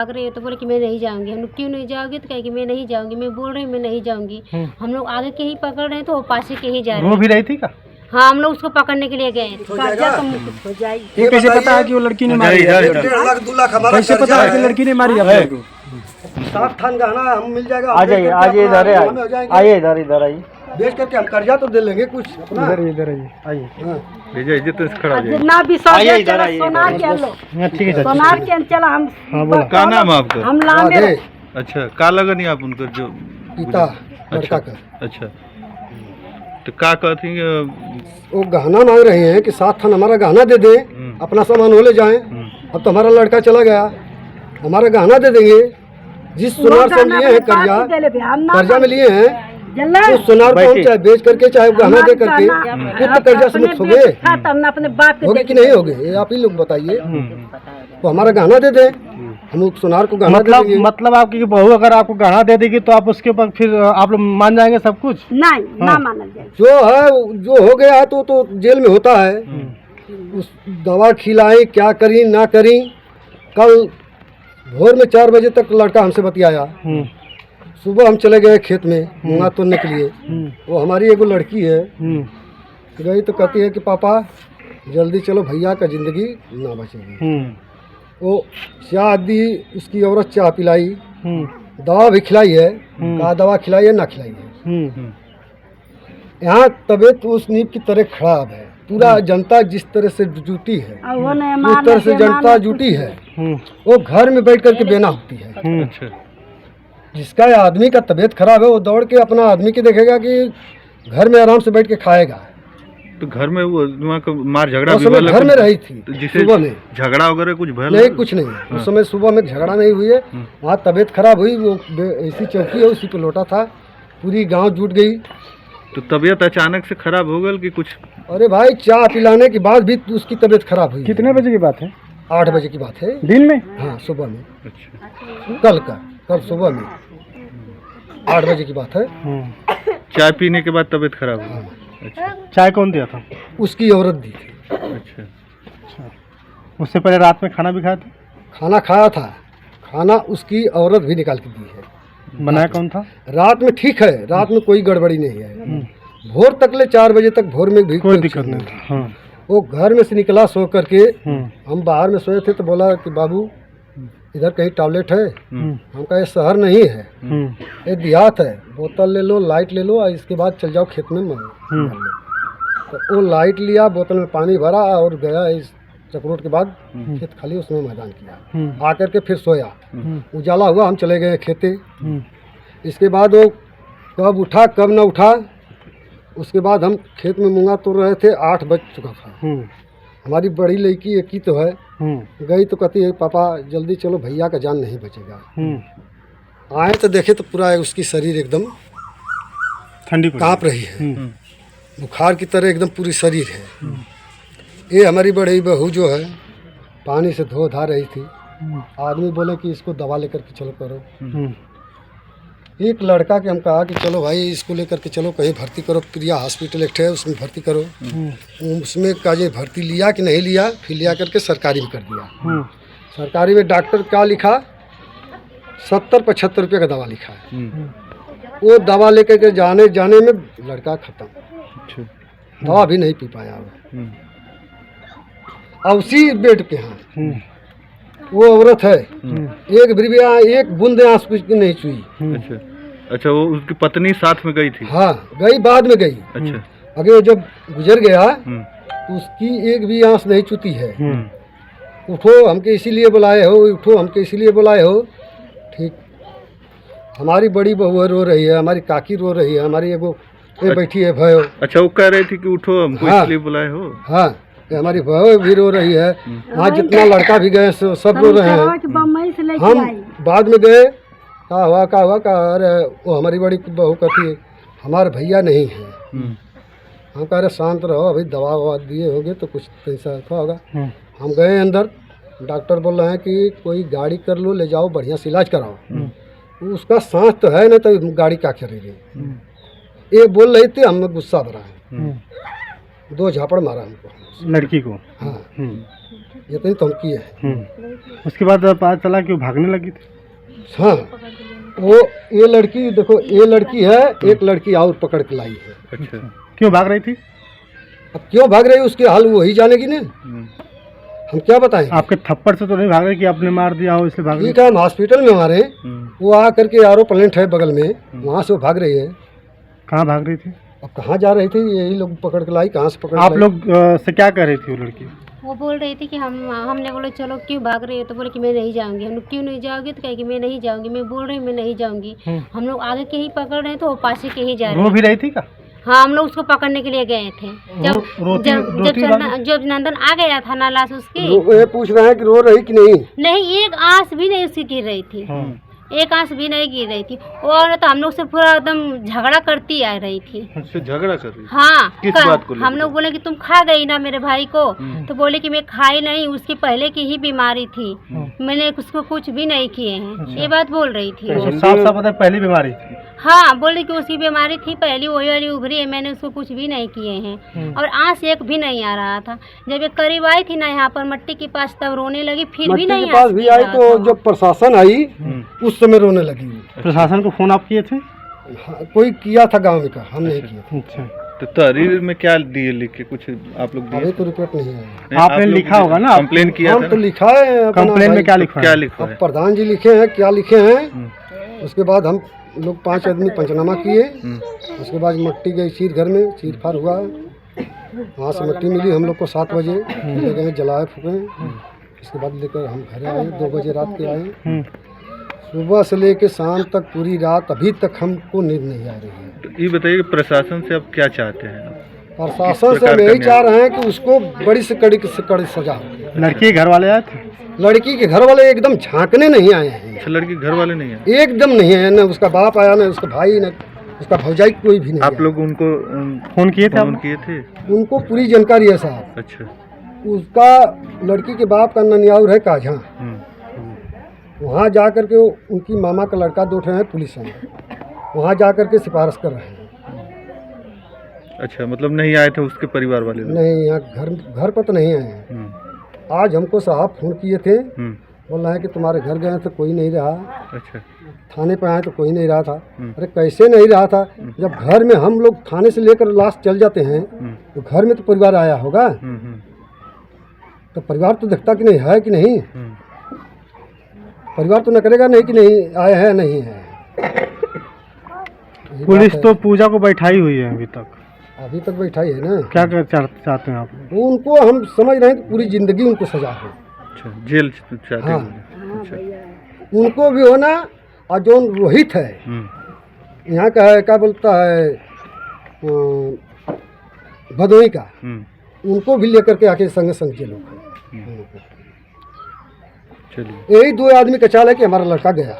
भाग रही है तो बोले कि मैं नहीं जाऊंगी। हम लोग क्यों नहीं जाओगी, तो कहे कि मैं नहीं जाऊंगी। मैं बोल रही हूँ मैं नहीं जाऊंगी। हम लोग आगे के ही पकड़ रहे हैं तो वो पासे के ही जा रहे रो हैं। भी रही थी का? हाँ, हम लोग उसको पकड़ने के लिए गए थे। ये कैसे पता है कि वो लड़की ने मारी है? 1.5 लाख 2 लाख हमारा कैसे पता है कि लड़की ने मारी है? 7 थान गहना हम मिल जाएगा। आ जाइए, आ जाइए, इधर आइए, इधर आइए, बेच करके हम कर्जा तो दे लेंगे कुछ अपना। इधर आइए, आइए। जितना विश्वास है चलो सोनार के लो। ठीक है, सोनार के चलो हम। हाँ बोला। क्या नाम है आपका? हम लामे राधे अच्छा, का लगन आप उनकर जो पिता लड़का का। अच्छा, तो का कहती वो गहना मांग रहे हैं कि 7 थान हमारा गहना दे दें, अपना सामान हो ले जाएं। अब तो हमारा लड़का चला गया, हमारा गहना दे देंगे। जिस सोनार से हम लिए हैं कर्जा में लिए हैं, तो सोनार को हम चाहे बेच करके चाहे गहना दे करके खुद तो कर्जा से मुक्त हो गए। अपने बाप होगे कि नहीं होगे, ये आप ही लोग बताइए। तो हमारा गहना दे दें, हम उस सोनार को गहना दे देंगे। मतलब आपकी बहू अगर आपको गहना दे देगी तो आप उसके ऊपर फिर आप लोग मान जाएंगे सब कुछ? नहीं ना माना जाए। जो है जो हो गया तो जेल में होता है। उस दवा खिलाई क्या करी ना करी। कल भोर में 4 बजे तक लड़का हमसे बतियाया। सुबह हम चले गए खेत में मूंगा तोड़ने के लिए। वो हमारी एगो लड़की है, गई तो कहती है कि पापा जल्दी चलो, भैया का जिंदगी ना बचेगी। वो चाय दी, उसकी औरत चाय पिलाई, दवा भी खिलाई है। कहा दवा खिलाई है ना खिलाई है। यहाँ तबीयत उस नींव की तरह खराब है। पूरा जनता जिस तरह से जुटी है, जिस तरह से जनता जुटी है, वो घर में बैठ करके बेना होती है। अच्छा, जिसका आदमी का तबीयत खराब है वो दौड़ के अपना आदमी की देखेगा कि घर में आराम से बैठ के खाएगा। तो घर में वो वहाँ का मार झगड़ा उस समय घर में रही थी। तो जिसे सुबह में झगड़ा वगैरह कुछ भयल नहीं, कुछ नहीं। उस समय सुबह में झगड़ा नहीं हुई है। वहाँ तबीयत खराब हुई, वो ऐसी चौकी है उसी पे लोटा था, पूरी गांव जुट गई। तो तबीयत अचानक से खराब हो गई कि कुछ? अरे भाई चाय पिलाने के बाद भी उसकी तबीयत खराब हुई। कितने बजे की बात है? 8 बजे की बात है, दिन में? हाँ सुबह में। अच्छा, कल सुबह में 8 बजे की बात है। चाय पीने के बाद तबीयत खराब हुई? अच्छा, चाय कौन दिया था? उसकी औरत दी थी। अच्छा, उससे पहले रात में खाना भी खाया था? खाना खाया था, खाना उसकी औरत भी निकाल के दी है। बनाया कौन था? रात में ठीक है, रात में कोई गड़बड़ी नहीं है। भोर तक ले 4 बजे तक भोर में भी कोई दिक्कत नहीं था। वो घर में से निकला सो करके। हम बाहर में सोए थे तो बोला कि बाबू इधर कहीं टॉयलेट है? हम कहा ये शहर नहीं है, ये देहात है, बोतल ले लो, लाइट ले लो और इसके बाद चल जाओ खेत में मार लो। तो वो लाइट लिया, बोतल में पानी भरा और गया इस चक्रोट के बाद खेत खाली, उसमें मैदान किया। आकर के फिर सोया, उजाला हुआ, हम चले गए खेते। इसके बाद वो कब उठा कब न उठा, उसके बाद हम खेत में मूंगा तोड़ रहे थे, 8 बज चुका था। हमारी बड़ी लड़की एक ही तो है, गई तो कहती है पापा जल्दी चलो, भैया का जान नहीं बचेगा। आए तो देखे तो पूरा उसकी शरीर एकदम ठंडी काँप रही है, बुखार की तरह एकदम पूरी शरीर है। ये हमारी बड़ी बहू जो है पानी से धो धा रही थी। आदमी बोले कि इसको दवा लेकर के चलो करो। एक लड़का के हम कहा कि चलो भाई इसको लेकर के चलो कहीं भर्ती करो, प्रिया हॉस्पिटल एक है उसमें भर्ती करो। उसमें काजे भर्ती लिया कि नहीं लिया, फिर लिया करके सरकारी में कर दिया। सरकारी में डॉक्टर क्या लिखा, 70-75 रुपये का दवा लिखा है। वो दवा लेकर के जाने में लड़का खत्म, दवा भी नहीं पी पाया। और उसी बेड पे हाँ वो औरत है, एक बूंद आंसू की नहीं छुई। अच्छा, अच्छा, वो उसकी पत्नी साथ में गई थी? हाँ गई, बाद में गई। अच्छा, अगर जब गुजर गया तो उसकी एक भी आंस नहीं चुती है। उठो हमके इसीलिए बुलाए हो, उठो हमके इसीलिए बुलाए हो। ठीक, हमारी बड़ी बहू रो रही है, हमारी काकी रो रही है, हमारी एगो ये बैठी है भयो। अच्छा, वो कह रही थी कि उठो हमको इसलिए बुलाए हो? हाँ, हमारी बहू भी रो रही है। वहाँ जितना लड़का भी गए सब रो रहे हैं। हम बाद में गए, कहा हुआ अरे वो हमारी बड़ी बहू कहती है हमारे भैया नहीं है। हम कह रहे शांत रहो, अभी दवा ववा दिए होगे तो कुछ पैसा होगा। हम गए अंदर, डॉक्टर बोल रहे हैं कि कोई गाड़ी कर लो, ले जाओ, बढ़िया से इलाज कराओ। उसका सांस तो है ना, तो गाड़ी क्या करेगी। ये बोल रही थी, हमें गुस्सा भरा है, 2 झापड़ मारा हमको, लड़की को। हाँ ये तो धमकी है। उसके बाद पता चला कि वो भागने लगी थी। हाँ, वो ये लड़की देखो, ये लड़की है, एक लड़की और पकड़ के लाई है। अच्छा, क्यों भाग रही थी? अब क्यों भाग रही है उसके हाल वही जानेगी ना, हम क्या बताएं। आपके थप्पड़ से तो नहीं भाग रही कि आपने मार दिया हो इसलिए भाग रही? ठीक है, हम हॉस्पिटल में हमारे वो आ करके आरो प्लेंट है बगल में, वहाँ से वो भाग रही है। कहाँ भाग रही थी? अब कहाँ जा रही थी, यही लोग पकड़ के लाई। कहाँ से पकड़ आप लोग से क्या कह रही थी वो लड़की? वो बोल रही थी कि हमने बोले चलो क्यों भाग रही हो, तो बोले कि मैं नहीं जाऊंगी। हम लोग क्यों नहीं जाओगे, तो कहे कि मैं नहीं जाऊंगी। मैं बोल रही हूँ मैं नहीं जाऊंगी। हम लोग आगे के ही पकड़ रहे हैं तो वो पास के ही जा रहे रो हैं। भी रही थी का? हाँ, हम लोग उसको पकड़ने के लिए गए थे। जब नंदन आ गया था ना लाश उसकी, ये पूछ रहे हैं कि रो रही कि नहीं। नहीं, एक आंस भी नहीं उसकी गिर रही थी। एक आंस भी नहीं गिर रही थी। और तो हम लोग से पूरा एकदम झगड़ा करती आ रही थी। उससे झगड़ा कर रही? हाँ, किस बात को लेकर? हम लोग बोले कि तुम खा गई ना मेरे भाई को, तो बोले कि मैं खाई नहीं, उसकी पहले की ही बीमारी थी, मैंने उसको कुछ भी नहीं किए हैं। ये बात बोल रही थी वो। साफ साफ पता है पहली बीमारी थी। हाँ, बोले कि उसकी बीमारी थी पहली, वही वाली उभरी है, मैंने उसको कुछ भी नहीं किए हैं। और आंस एक भी नहीं आ रहा था। जब ये करीब आई थी ना यहाँ पर मट्टी के पास, तब रोने लगी, फिर भी नहीं के पास भी आई तो जब प्रशासन आई उस समय रोने लगी। प्रशासन को फोन आप किए थे? हाँ, कोई किया था गांव में का, हम नहीं किया। अच्छा, तो तहरीर में क्या दिए लिख के, कुछ आप लोग दिए? अभी तो रिपोर्ट नहीं है। नहीं, आपने आप लोग लिखा होगा ना? कंप्लेन किया हम था तो ना? लिखा है अपना कंप्लेन में भाई। क्या लिखा क्या है? लिखा अब है? प्रधान जी लिखे हैं, क्या लिखे हैं। उसके बाद हम लोग 5 आदमी पंचनामा किए। उसके बाद मट्टी गई चीर घर में, चीर फाड़ हुआ। वहाँ से मट्टी मिली हम लोग को 7 बजे, ले गए जलाए फूके। उसके बाद लेकर हम घर आए, 2 बजे रात के आए। सुबह से लेकर शाम तक पूरी रात अभी तक हमको नींद नहीं आ रही है। तो ये बताइए कि प्रशासन से आप क्या चाहते हैं? प्रशासन से हम यही चाह रहे हैं कि उसको बड़ी से कड़ी सजा हो। लड़की के घर वाले आए थे? लड़की के घर वाले एकदम झांकने नहीं आए हैं। अच्छा, लड़की घर वाले नहीं है? एकदम नहीं है, न उसका बाप आया, न उसका भाई, न उसका भौजाई, कोई भी नहीं। आप लोग उनको फोन किए थे? फोन किए थे? उनको पूरी जानकारी है साहब। अच्छा, उसका लड़की के बाप का ननियाउर है काझा। वहाँ जा कर के उनकी मामा का लड़का 2 ठे है पुलिस में, वहाँ जा कर के सिफारिश कर रहे हैं। अच्छा, मतलब नहीं आए थे उसके परिवार वाले लोग? नहीं, यहाँ घर पर तो नहीं आए हैं। आज हमको साहब फोन किए थे, बोल रहे हैं कि तुम्हारे घर गए तो कोई नहीं रहा। अच्छा, थाने पर आए तो कोई नहीं रहा था। अरे कैसे नहीं रहा था, जब घर में हम लोग थाने से लेकर लाश चल जाते हैं तो घर में तो परिवार आया होगा। तो परिवार तो देखता कि नहीं है कि नहीं, परिवार तो न करेगा नहीं कि नहीं आए हैं नहीं है। पुलिस तो पूजा को बैठाई हुई है अभी तक बैठाई है ना। क्या चाहते हैं आप? उनको हम समझ रहे हैं कि पूरी जिंदगी उनको सजा हो। अच्छा, जेल चाहते हैं? हाँ। अच्छा, उनको भी होना। और जो रोहित है यहाँ का है, क्या बोलता है, भदोही का, उनको भी लेकर के आके संग संग जेलों। चलिए, यही 2 आदमी का चाल है कि हमारा लड़का गया।